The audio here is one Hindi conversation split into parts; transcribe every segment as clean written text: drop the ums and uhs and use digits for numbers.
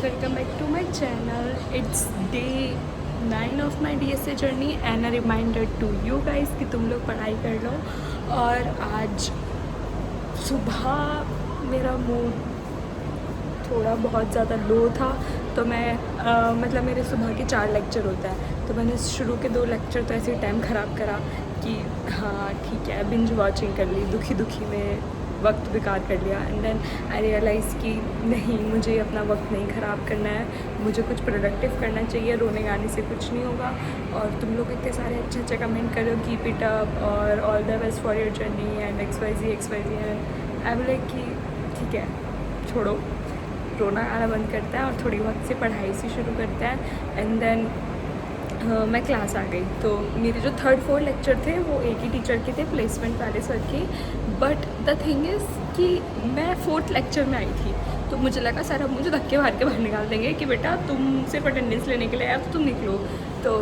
guys, welcome back to my channel. It's day 9 of my DSA journey and a reminder to you guys कि तुम लोग पढ़ाई कर लो। और आज सुबह मेरा मूड थोड़ा बहुत ज़्यादा लो था, तो मैं मतलब मेरे सुबह के 4 लेक्चर होता है, तो मैंने शुरू के 2 लेक्चर तो ऐसे ही टाइम ख़राब करा कि हाँ ठीक है, बिंज वॉचिंग कर ली, दुखी में वक्त बेकार कर लिया। एंड देन आई रियलाइज़ कि नहीं, मुझे अपना वक्त नहीं ख़राब करना है, मुझे कुछ प्रोडक्टिव करना चाहिए, रोने गाने से कुछ नहीं होगा। और तुम लोग इतने सारे अच्छे कमेंट कर रहे हो, कीप इट अप और all the best for your journey and XYZ and I will like कि ठीक है, छोड़ो, रोना गाना बंद करता है और थोड़ी वक्त से पढ़ाई से शुरू करता है। एंड देन मैं क्लास आ गई, तो मेरे जो 3rd 4 लेक्चर थे वो एक ही टीचर के थे, प्लेसमेंट वाले सर के। बट द थिंग इज़ कि मैं 4th लेक्चर में आई थी, तो मुझे लगा सर अब मुझे धक्के मार के बाहर निकाल देंगे कि बेटा तुम सिर्फ अटेंडेंस लेने के लिए आया तो तुम निकलो। तो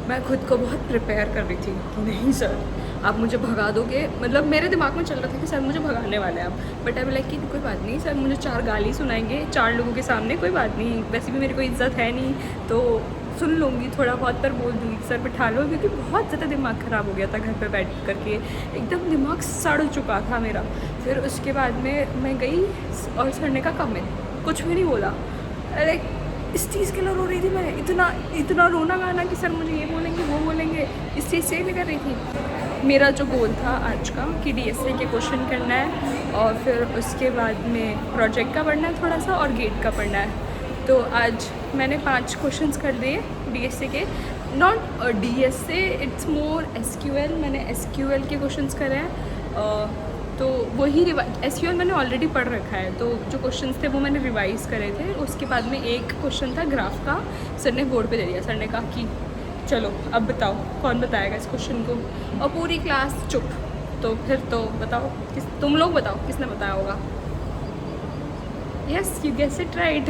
मैं खुद को बहुत प्रिपेयर कर रही थी कि नहीं सर आप मुझे भगा दोगे, मतलब मेरे दिमाग में चल रहा था कि सर मुझे भगाने वाले हैं आप। बट अब लाइक कि कोई बात नहीं, सर मुझे 4 गाली सुनाएंगे 4 लोगों के सामने, कोई बात नहीं, वैसे भी मेरी कोई इज्जत है नहीं, तो सुन लूँगी, थोड़ा बहुत पर बोल दूँगी सर बिठा लो, क्योंकि बहुत ज़्यादा दिमाग ख़राब हो गया था घर पे बैठ करके, एकदम दिमाग सड़ चुका था मेरा। फिर उसके बाद में मैं गई और सर ने कहा कम है, कुछ भी नहीं बोला। लाइक इस चीज़ के लिए रो रही थी मैं, इतना रोना गाना कि सर मुझे ये बोलेंगे वो बोलेंगे, इस चीज़ से भी कर रही थी। मेरा जो गोल था आज का कि DSA के क्वेश्चन करना है और फिर उसके बाद में प्रोजेक्ट का पढ़ना है थोड़ा सा और गेट का पढ़ना है। तो आज मैंने 5 क्वेश्चंस कर दिए DSA के, not DSA, it's more SQL। मैंने SQL के क्वेश्चंस करे हैं, तो वही SQL मैंने ऑलरेडी पढ़ रखा है, तो जो क्वेश्चंस थे वो मैंने रिवाइज़ करे थे। उसके बाद में एक क्वेश्चन था ग्राफ का, सर ने बोर्ड पे दे दिया, सर ने कहा कि चलो अब बताओ कौन बताएगा इस क्वेश्चन को, और पूरी क्लास चुप। तो फिर तो बताओ तुम लोग बताओ किसने बताया होगा। Yes you guess it right,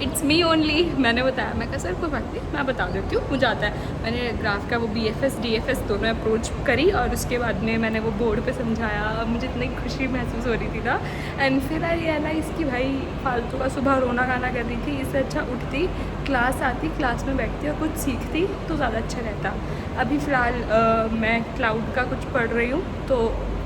it's me only. मैंने बताया, मैं कहा सर कोई बात नहीं मैं बता देती हूँ, मुझे आता है। मैंने ग्राफ का वो BFS DFS दोनों अप्रोच करी और उसके बाद में मैंने वो बोर्ड पे समझाया, और मुझे इतनी खुशी महसूस हो रही थी ना। एंड फिर आई रियलाइज़ कि भाई फालतू का सुबह रोना गाना कर रही थी, इससे अच्छा उठती, क्लास आती, क्लास में बैठती और कुछ सीखती तो ज़्यादा अच्छा रहता। अभी फ़िलहाल मैं क्लाउड का कुछ पढ़ रही हूँ, तो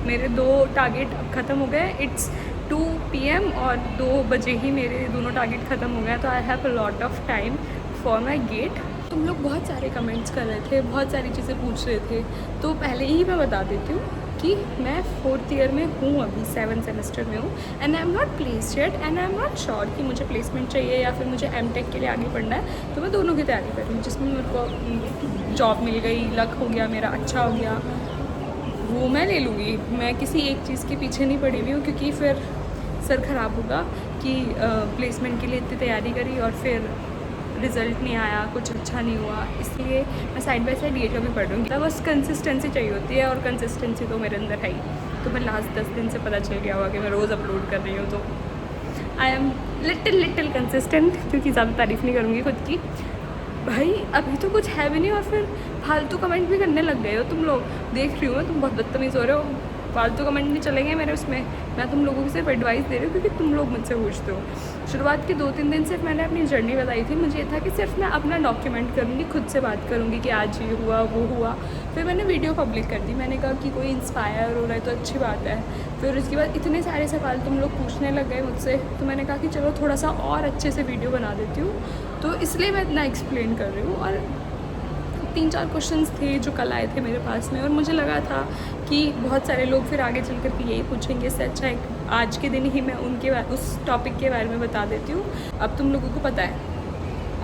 मेरे 2 टारगेट ख़त्म हो गए। इट्स 2 PM और 2 बजे ही मेरे दोनों टारगेट ख़त्म हो गया, तो I have a lot of time for my GATE. तुम लोग बहुत सारे कमेंट्स कर रहे थे, बहुत सारी चीज़ें पूछ रहे थे, तो पहले ही मैं बता देती हूँ कि मैं 4th ईयर में हूँ, अभी 7th सेमेस्टर में हूँ, and I am not placed yet and I am not sure कि मुझे प्लेसमेंट चाहिए या फिर मुझे MTech के लिए आगे पढ़ना है। तो मैं दोनों की तैयारी कर रही हूँ, जिसमें मेरे को जॉब मिल गई, लक हो गया मेरा, अच्छा हो गया, वो मैं ले लूँगी। मैं किसी एक चीज़ के पीछे नहीं पड़ी हुई हूँ, क्योंकि फिर सर ख़राब होगा कि प्लेसमेंट के लिए इतनी तैयारी करी और फिर रिज़ल्ट नहीं आया, कुछ अच्छा नहीं हुआ। इसलिए मैं साइड बाय साइड ये भी पढ़ रही हूँ। बस कंसिस्टेंसी चाहिए होती है, और कंसिस्टेंसी तो मेरे अंदर है ही। तो मैं लास्ट 10 दिन से पता चल गया हुआ कि मैं रोज़ अपलोड कर रही हूँ, तो आई एम लिटिल कंसिस्टेंट, क्योंकि ज़्यादा तारीफ़ नहीं करूँगी खुद की। भाई अभी तो कुछ है भी नहीं और फिर फालतू कमेंट भी करने लग गए हो तुम लोग, देख रही हूँ तुम बहुत बदतमीज़ हो रहे हो। फालतू कमेंट नहीं चलेंगे मेरे उसमें, मैं तुम लोगों को सिर्फ एडवाइस दे रही हूँ क्योंकि तुम लोग मुझसे पूछते हो। शुरुआत के 2-3 दिन सिर्फ मैंने अपनी जर्नी बताई थी, मुझे ये था कि सिर्फ मैं अपना डॉक्यूमेंट करूँगी, खुद से बात करूँगी कि आज ये हुआ वो हुआ। फिर मैंने वीडियो पब्लिक कर दी, मैंने कहा कि कोई इंस्पायर हो रहा है तो अच्छी बात है। फिर उसके बाद इतने सारे सवाल तुम लोग पूछने लग गए मुझसे, तो मैंने कहा कि चलो थोड़ा सा और अच्छे से वीडियो बना देती हूँ, तो इसलिए मैं इतना एक्सप्लेन कर रही हूँ। और 3-4 क्वेश्चंस थे जो कल आए थे मेरे पास में, और मुझे लगा था कि बहुत सारे लोग फिर आगे चल कर के यही पूछेंगे, इससे अच्छा है आज के दिन ही मैं उस टॉपिक के बारे में बता देती हूँ। अब तुम लोगों को पता है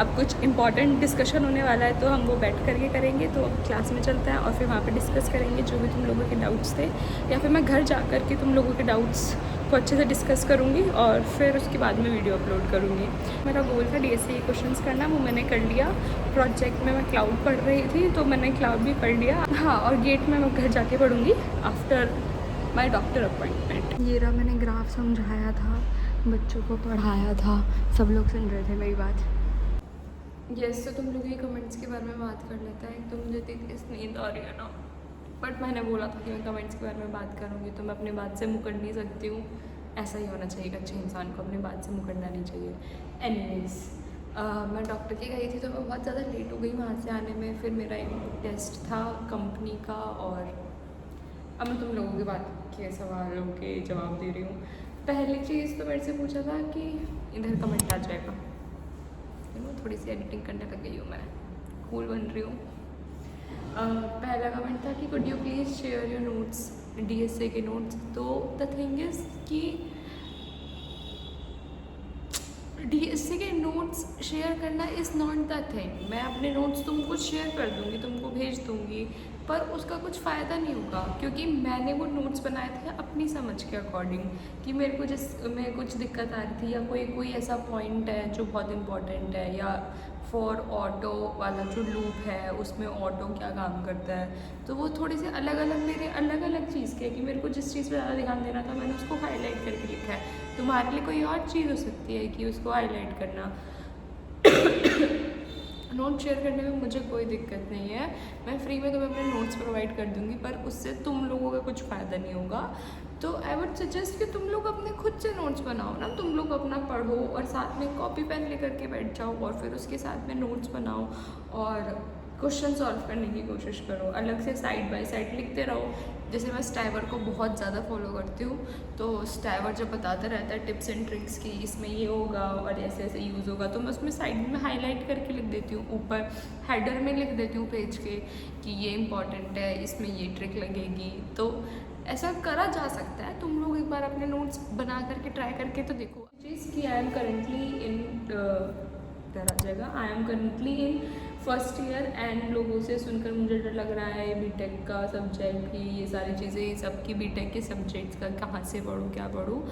अब कुछ इंपॉर्टेंट डिस्कशन होने वाला है, तो हम वो बैठ करके करेंगे। तो अब क्लास में चलता है और फिर वहाँ पे डिस्कस करेंगे जो भी तुम लोगों के डाउट्स थे, या फिर मैं घर जा कर के तुम लोगों के डाउट्स को अच्छे से डिस्कस करूँगी और फिर उसके बाद में वीडियो अपलोड करूँगी। मेरा गोल था DSA क्वेश्चंस करना, वो मैंने कर लिया। प्रोजेक्ट में मैं क्लाउड पढ़ रही थी, तो मैंने क्लाउड भी पढ़ लिया। हाँ, और गेट में मैं घर जाके पढ़ूँगी आफ्टर माई डॉक्टर अपॉइंटमेंट। ये रहा, मैंने ग्राफ समझाया था, बच्चों को पढ़ाया था, सब लोग सुन रहे थे मेरी बात। यस, तो तुम लोग ये कमेंट्स के बारे में बात कर लेते हैं। तो मुझे इस नींद आ रही है ना, बट मैंने बोला था कि मैं कमेंट्स के बारे में बात करूँगी, तो मैं अपनी बात से मुकर नहीं सकती हूँ। ऐसा ही होना चाहिए, अच्छे इंसान को अपनी बात से मुकरना नहीं चाहिए। एनीवेज, मैं डॉक्टर की गई थी तो मैं बहुत ज़्यादा लेट हो गई वहाँ से आने में। फिर मेरा एक टेस्ट था कंपनी का, और अब मैं तुम लोगों की बात के सवालों के जवाब दे रही हूँ। पहली चीज़ तो मेरे से पूछा था कि इधर कमेंट आ जाएगा, थोड़ी सी एडिटिंग करने लग गई हूँ मैं, कूल बन रही हूँ। पहला कमेंट था कि could you please share your notes, DSA के नोट्स। तो द थिंग इज़ कि DSA के नोट्स शेयर करना इज़ नॉट द थिंग। मैं अपने नोट्स तुमको शेयर कर दूँगी, तुमको भेज दूँगी, पर उसका कुछ फ़ायदा नहीं होगा, क्योंकि मैंने वो नोट्स बनाए थे अपनी समझ के अकॉर्डिंग, कि मेरे को जिसमें कुछ दिक्कत आ रही थी, या कोई ऐसा पॉइंट है जो बहुत इंपॉर्टेंट है, या फॉर ऑटो वाला जो लूप है उसमें ऑटो क्या काम करता है, तो वो थोड़ी सी अलग अलग मेरे अलग अलग चीज़ के, कि मेरे को जिस चीज़ पर ज़्यादा ध्यान देना था मैंने उसको हाईलाइट करके लिखा है। तुम्हारे लिए कोई और चीज़ हो सकती है कि उसको हाईलाइट करना। नोट शेयर करने में मुझे कोई दिक्कत नहीं है, मैं फ्री में तुम्हें अपने नोट्स प्रोवाइड कर दूँगी, पर उससे तुम लोगों का कुछ फ़ायदा नहीं होगा। तो आई वुड सजेस्ट कि तुम लोग अपने खुद से नोट्स बनाओ ना, तुम लोग अपना पढ़ो और साथ में कॉपी पेन लेकर के बैठ जाओ, और फिर उसके साथ में नोट्स बनाओ और क्वेश्चन सॉल्व करने की कोशिश करो, अलग से साइड बाय साइड लिखते रहो। जैसे मैं स्टाइवर को बहुत ज़्यादा फॉलो करती हूँ, तो स्टाइवर जब बताता रहता है टिप्स एंड ट्रिक्स की इसमें ये होगा और ऐसे ऐसे यूज़ होगा, तो मैं उसमें साइड में हाईलाइट करके लिख देती हूँ, ऊपर हेडर में लिख देती हूँ पेज के कि ये इंपॉर्टेंट है, इसमें ये ट्रिक लगेगी। तो ऐसा करा जा सकता है, तुम लोग एक बार अपने नोट्स बना करके ट्राई करके तो देखो। चीज़ कि आई एम करेंटली इन आ जाएगा, I am currently in first year, and लोगों से सुनकर मुझे डर लग रहा है बीटेक का सब्जेक्ट की, ये सारी चीज़ें सबकी बीटेक के सब्जेक्ट्स का कहाँ से पढ़ूँ क्या पढ़ूँ।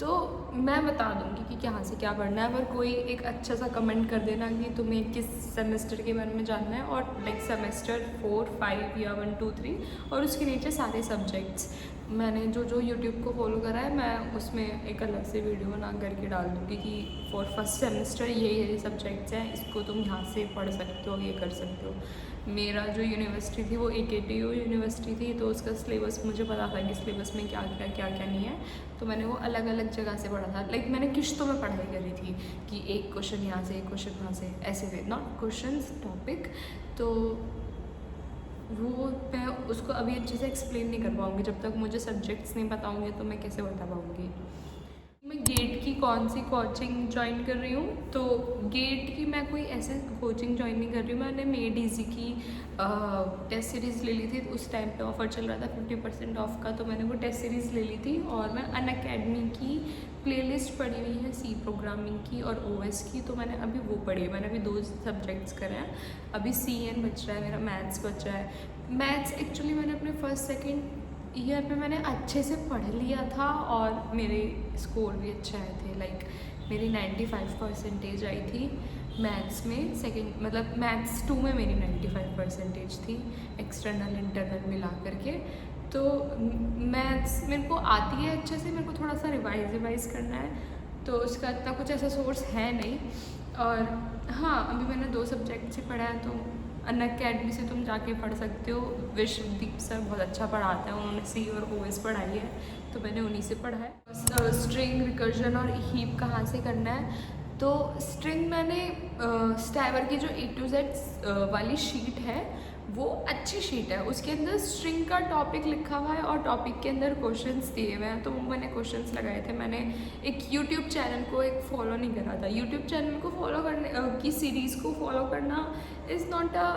तो मैं बता दूँगी कि कहाँ से क्या पढ़ना है, पर कोई एक अच्छा सा कमेंट कर देना कि तुम्हें किस सेमेस्टर के बारे में जानना है, और लाइक सेमेस्टर 4, 5 या 1, 2, 3, और उसके नीचे सारे सब्जेक्ट्स। मैंने जो यूट्यूब को फॉलो करा है, मैं उसमें एक अलग से वीडियो बना करके डाल दूँगी कि फॉर फर्स्ट सेमेस्टर ये सब्जेक्ट्स हैं, इसको तुम यहाँ से पढ़ सकते हो, ये कर सकते हो। मेरा जो यूनिवर्सिटी थी वो AKTU यूनिवर्सिटी थी, तो उसका सिलेबस मुझे पता था कि सिलेबस में क्या क्या नहीं है, तो मैंने वो अलग अलग जगह से पढ़ा था। लाइक मैंने किश्तों में पढ़ाई करी थी कि एक क्वेश्चन यहाँ से, एक क्वेश्चन वहाँ से, ऐसे वे नॉट क्वेश्चन टॉपिक। तो वो मैं उसको अभी अच्छे से एक्सप्लेन नहीं कर पाऊँगी, जब तक मुझे सब्जेक्ट्स नहीं पता होंगे तो मैं कैसे बता पाऊँगी। मैं गेट की कौन सी कोचिंग ज्वाइन कर रही हूँ, तो गेट की मैं कोई ऐसे कोचिंग ज्वाइन नहीं कर रही हूँ। मैंने मेड इजी की टेस्ट सीरीज़ ले ली थी, उस टाइम पे ऑफर चल रहा था 50% ऑफ का, तो मैंने वो टेस्ट सीरीज़ ले ली थी। और मैं अनअकैडमी की प्लेलिस्ट पढ़ी हुई है, C प्रोग्रामिंग की और OS की, तो मैंने अभी वो पढ़ी है। मैंने अभी 2 सब्जेक्ट्स करे हैं, अभी CN बच रहा है, मेरा मैथ्स बच रहा है। मैथ्स एक्चुअली मैंने अपने फर्स्ट सेकेंड ईयर पे मैंने अच्छे से पढ़ लिया था, और मेरे स्कोर भी अच्छे आए थे। लाइक मेरी 95% आई थी मैथ्स में, सेकंड मतलब मैथ्स 2 में मेरी 95% थी, एक्सटर्नल इंटरनल मिला करके। तो मैथ्स मेरे को आती है अच्छे से, मेरे को थोड़ा सा रिवाइज़ करना है, तो उसका इतना कुछ ऐसा सोर्स है नहीं। और हाँ, अभी मैंने 2 सब्जेक्ट से पढ़ा है, तो अनअकैडमी से तुम जाके पढ़ सकते हो। विश्वदीप सर बहुत अच्छा पढ़ाते हैं, उन्होंने C और OS पढ़ाई है, तो मैंने उन्हीं से पढ़ा है। स्ट्रिंग, रिकर्जन और हीप कहाँ से करना है, तो स्ट्रिंग मैंने स्टाइवर की जो A to Z वाली शीट है वो अच्छी शीट है, उसके अंदर स्ट्रिंग का टॉपिक लिखा हुआ है और टॉपिक के अंदर क्वेश्चंस दिए हुए हैं, तो वो मैंने क्वेश्चंस लगाए थे। मैंने एक यूट्यूब चैनल को फॉलो नहीं करा था, यूट्यूब चैनल को फॉलो करने की सीरीज़ को फॉलो करना इज़ नॉट अ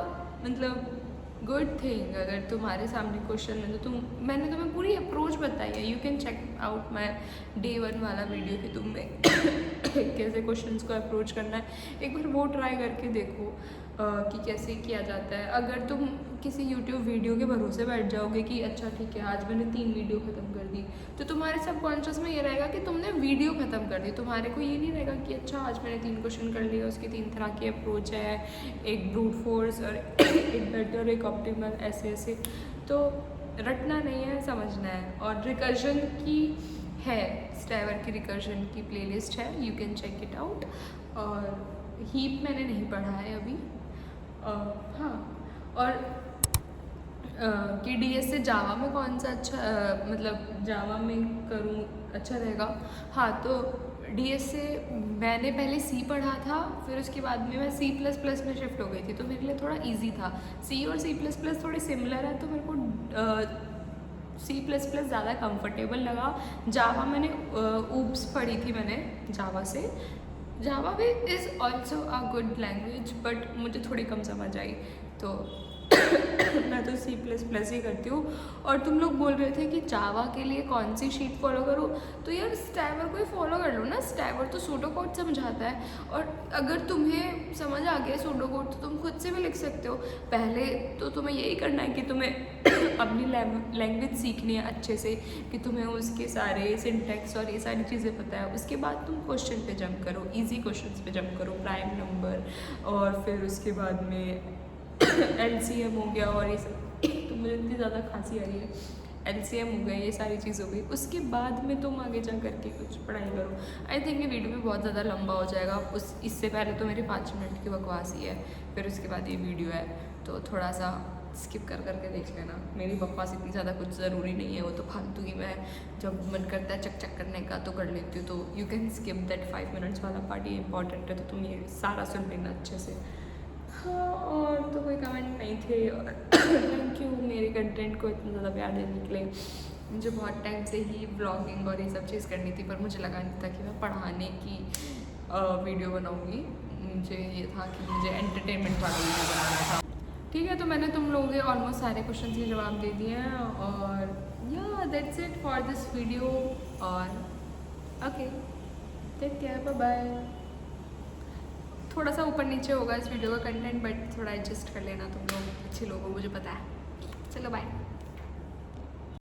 मतलब गुड थिंग। अगर तुम्हारे सामने क्वेश्चन है तो मैंने तुम्हें पूरी अप्रोच बताई है, you can check out my Day 1 वाला वीडियो कि तुम्हें कैसे क्वेश्चंस को अप्रोच करना है, एक बार वो ट्राई करके देखो कि कैसे किया जाता है। अगर तुम किसी यूट्यूब वीडियो के भरोसे बैठ जाओगे कि अच्छा ठीक है आज मैंने 3 वीडियो ख़त्म कर दी, तो तुम्हारे सबकॉन्शियस में ये रहेगा कि तुमने वीडियो ख़त्म कर दी, तुम्हारे को ये नहीं रहेगा कि अच्छा आज मैंने 3 क्वेश्चन कर लिए, उसकी 3 तरह की अप्रोच है, एक ब्रूट फोर्स और एक बेटर, एक ऑप्टिमल, ऐसे ऐसे। तो रटना नहीं है, समझना है। और रिकर्जन की है, स्टाइवर की रिकर्जन की प्लेलिस्ट है, you can check it out. और हीप मैंने नहीं पढ़ा है अभी। हाँ, और कि DS से जावा में कौन सा अच्छा मतलब जावा में करूँ अच्छा रहेगा। हाँ, तो DS से मैंने पहले C पढ़ा था, फिर उसके बाद में मैं C++ में शिफ्ट हो गई थी, तो मेरे लिए थोड़ा इजी था। C और C++ थोड़े सिमिलर है, तो मेरे को C++ ज़्यादा कंफर्टेबल लगा। जावा मैंने ऊप्स पढ़ी थी मैंने जावा से। जावा भी is also a good language, but मुझे थोड़ी कम समझ आई, तो मैं तो C++ ही करती हूँ। और तुम लोग बोल रहे थे कि जावा के लिए कौन सी शीट फॉलो करूँ, तो यार स्टैवर को ही फॉलो कर लो ना। स्टैवर तो सूडो कोड समझाता है, और अगर तुम्हें समझ आ गया सूडो कोड तो तुम खुद से भी लिख सकते हो। पहले तो तुम्हें यही करना है कि तुम्हें अपनी लैंग्वेज सीखनी है अच्छे से, कि तुम्हें उसके सारे सिंटैक्स और ये सारी चीज़ें पता है। उसके बाद तुम क्वेश्चन पे जंप करो, ईजी क्वेश्चन पे जंप करो, प्राइम नंबर, और फिर उसके बाद में LCM हो गया, और ये सब तो मुझे इतनी ज़्यादा खांसी आ रही है। LCM हो गया, ये सारी चीज़ हो गई। उसके बाद में तुम आगे जा करके कुछ पढ़ाई करो। आई थिंक ये वीडियो भी बहुत ज़्यादा लंबा हो जाएगा। इससे पहले तो मेरी 5 मिनट की बकवास ही है, फिर उसके बाद ये वीडियो है, तो थोड़ा सा स्किप कर करके देख लेना। मेरी बकवास इतनी ज़्यादा कुछ ज़रूरी नहीं है, वो तो फालतू की मैं जब मन करता है चक चक करने का तो कर लेती हूँ। तो you can skip that 5 minutes वाला पार्ट, ये इंपॉर्टेंट है, तो तुम ये सारा सुन लेना अच्छे से। हाँ, और तो कोई कमेंट नहीं थे। थैंक यू मेरे कंटेंट को इतना ज़्यादा प्यार देने के लिए। मुझे बहुत टाइम से ही ब्लॉगिंग और ये सब चीज़ करनी थी, पर मुझे लगा नहीं था कि मैं पढ़ाने की वीडियो बनाऊँगी। मुझे ये था कि मुझे एंटरटेनमेंट वाला वीडियो बनाना था। ठीक है, तो मैंने तुम लोगों के ऑलमोस्ट सारे क्वेश्चन के जवाब दे दिए हैं, और या that's it for this video. और okay, take care, bye bye. थोड़ा सा ऊपर नीचे होगा इस वीडियो का कंटेंट, बट थोड़ा एडजस्ट कर लेना तुम लोग, अच्छे लोगों, मुझे पता है। चलो बाय।